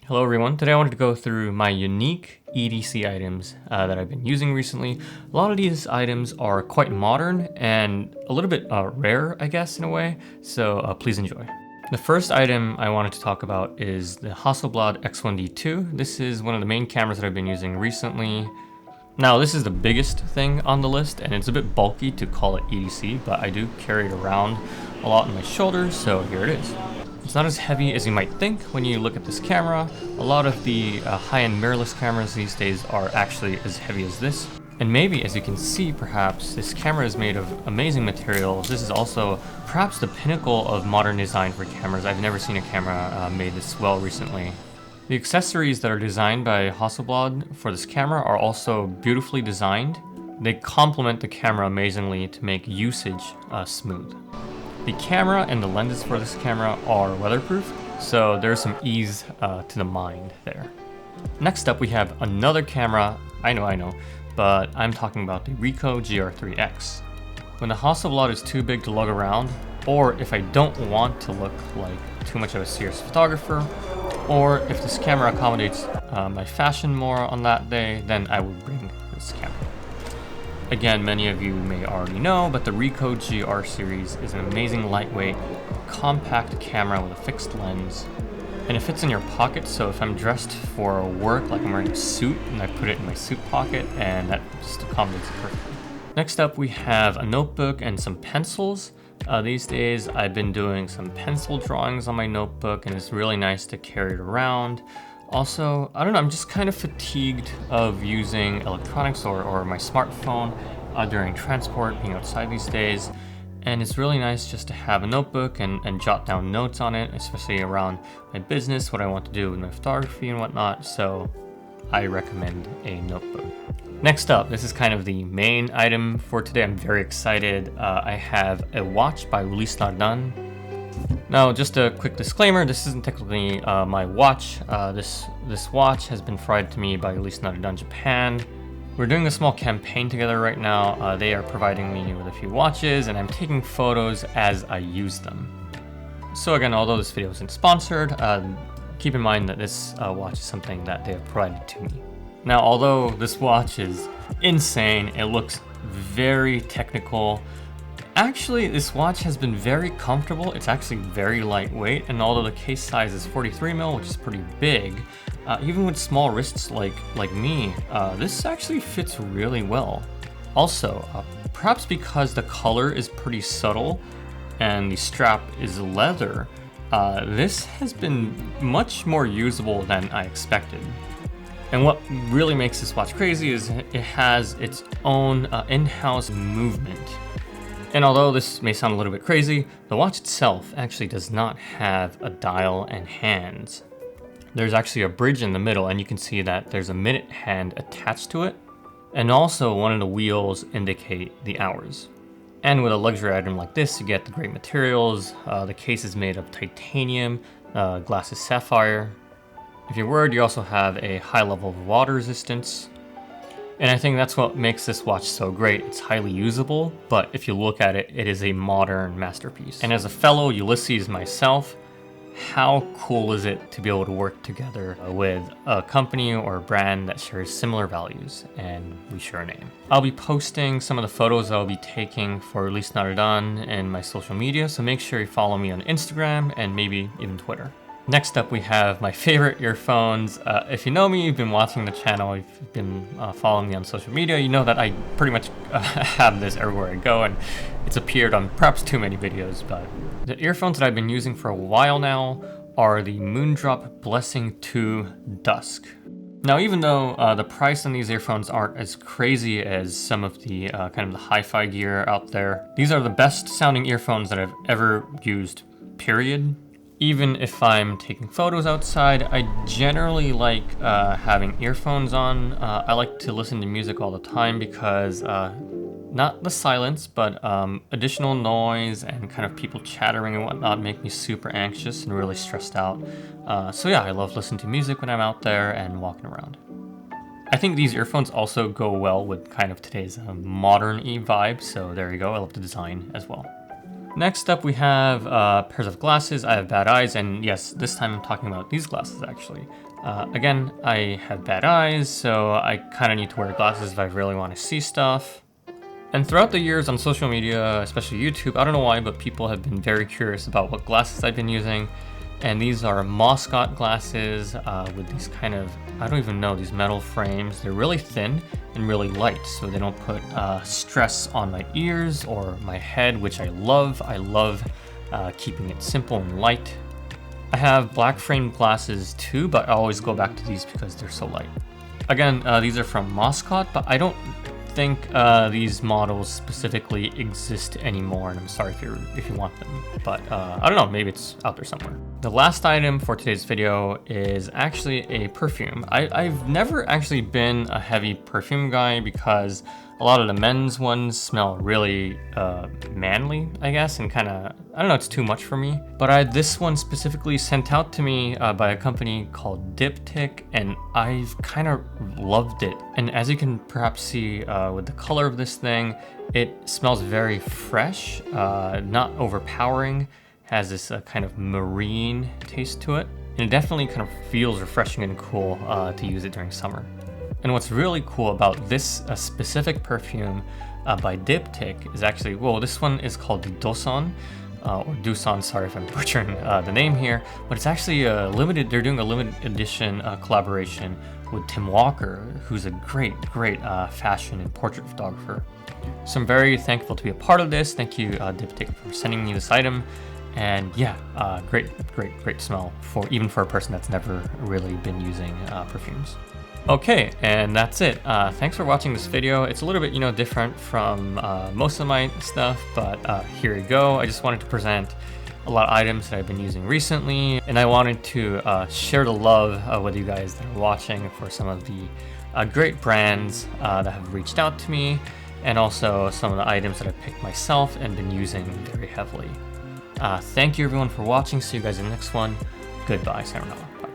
Hello everyone, today I wanted to go through my unique EDC items that I've been using recently. A lot of these items are quite modern and a little bit rare, I guess, in a way, so please enjoy. The first item I wanted to talk about is the Hasselblad X1D2. This is one of the main cameras that I've been using recently. Now this is the biggest thing on the list and it's a bit bulky to call it EDC, but I do carry it around a lot on my shoulders, so here it is. It's not as heavy as you might think when you look at this camera. A lot of the high-end mirrorless cameras these days are actually as heavy as this. And maybe, as you can see perhaps, this camera is made of amazing materials. This is also perhaps the pinnacle of modern design for cameras. I've never seen a camera made this well recently. The accessories that are designed by Hasselblad for this camera are also beautifully designed. They complement the camera amazingly to make usage smooth. The camera and the lenses for this camera are weatherproof, so there's some ease to the mind there. Next up we have another camera, I know, but I'm talking about the Ricoh GR3X. When the Hasselblad is too big to lug around, or if I don't want to look like too much of a serious photographer, or if this camera accommodates my fashion more on that day, then I would bring this camera. Again, many of you may already know, but the Ricoh GR series is an amazing lightweight, compact camera with a fixed lens, and it fits in your pocket, so if I'm dressed for work, like I'm wearing a suit, and I put it in my suit pocket, and that just accommodates it perfectly. Next up, we have a notebook and some pencils. These days, I've been doing some pencil drawings on my notebook, and it's really nice to carry it around. Also, I don't know, I'm just kind of fatigued of using electronics or my smartphone during transport, being outside these days. And it's really nice just to have a notebook and jot down notes on it, especially around my business, what I want to do with my photography and whatnot. So I recommend a notebook. Next up, this is kind of the main item for today. I'm very excited. I have a watch by Ulysse Nardin. Now, just a quick disclaimer, this isn't technically my watch. This watch has been provided to me by Ulysse Nardin Japan. We're doing a small campaign together right now. They are providing me with a few watches, and I'm taking photos as I use them. So again, although this video isn't sponsored, keep in mind that this watch is something that they have provided to me. Now, although this watch is insane, it looks very technical. Actually, this watch has been very comfortable. It's actually very lightweight, and although the case size is 43mm, which is pretty big, even with small wrists like me, this actually fits really well. Also, perhaps because the color is pretty subtle and the strap is leather, this has been much more usable than I expected. And what really makes this watch crazy is it has its own in-house movement. And although this may sound a little bit crazy, the watch itself actually does not have a dial and hands. There's actually a bridge in the middle, and you can see that there's a minute hand attached to it. And also one of the wheels indicate the hours. And with a luxury item like this, you get the great materials. The case is made of titanium, glass is sapphire. If you're worried, you also have a high level of water resistance. And I think that's what makes this watch so great. It's highly usable, but if you look at it, it is a modern masterpiece. And as a fellow Ulysses myself, how cool is it to be able to work together with a company or a brand that shares similar values, and we share a name. I'll be posting some of the photos I'll be taking for Ulysse Nardin in my social media, so make sure you follow me on Instagram and maybe even Twitter. Next up, we have my favorite earphones. If you know me, you've been watching the channel, you've been following me on social media, you know that I pretty much have this everywhere I go, and it's appeared on perhaps too many videos, but the earphones that I've been using for a while now are the Moondrop Blessing 2 Dusk. Now, even though the price on these earphones aren't as crazy as some of the kind of the hi-fi gear out there, these are the best sounding earphones that I've ever used, period. Even if I'm taking photos outside, I generally like having earphones on. I like to listen to music all the time because not the silence, but additional noise and kind of people chattering and whatnot make me super anxious and really stressed out. So yeah, I love listening to music when I'm out there and walking around. I think these earphones also go well with kind of today's modern-y vibe, so there you go, I love the design as well. Next up, we have pairs of glasses. I have bad eyes, and yes, this time I'm talking about these glasses actually. Again, I have bad eyes, so I kind of need to wear glasses if I really want to see stuff. And throughout the years on social media, especially YouTube, I don't know why, but people have been very curious about what glasses I've been using. And these are Moscot glasses with these kind of, I don't even know, these metal frames. They're really thin and really light, so they don't put stress on my ears or my head, which I love. I love keeping it simple and light. I have black framed glasses too, but I always go back to these because they're so light. Again, these are from Moscot, but I don't think these models specifically exist anymore, and I'm sorry if you want them, but I don't know, maybe it's out there somewhere. The last item for today's video is actually a perfume. I've never actually been a heavy perfume guy because a lot of the men's ones smell really manly, I guess, and kind of, I don't know, it's too much for me. But this one specifically sent out to me by a company called Diptyque, and I've kind of loved it. And as you can perhaps see with the color of this thing, it smells very fresh, not overpowering, has this kind of marine taste to it. And it definitely kind of feels refreshing and cool to use it during summer. And what's really cool about this specific perfume by Diptyque is actually, well, this one is called the Dosan, or Dusan, sorry if I'm butchering the name here, but it's actually they're doing a limited edition collaboration with Tim Walker, who's a great fashion and portrait photographer. So I'm very thankful to be a part of this. Thank you, Diptyque, for sending me this item. And yeah, great smell even for a person that's never really been using perfumes. Okay, and that's it. Thanks for watching this video. It's a little bit, different from most of my stuff, but here you go. I just wanted to present a lot of items that I've been using recently, and I wanted to share the love with you guys that are watching for some of the great brands that have reached out to me, and also some of the items that I've picked myself and been using very heavily. Thank you everyone for watching. See you guys in the next one. Goodbye, sayonara. Bye.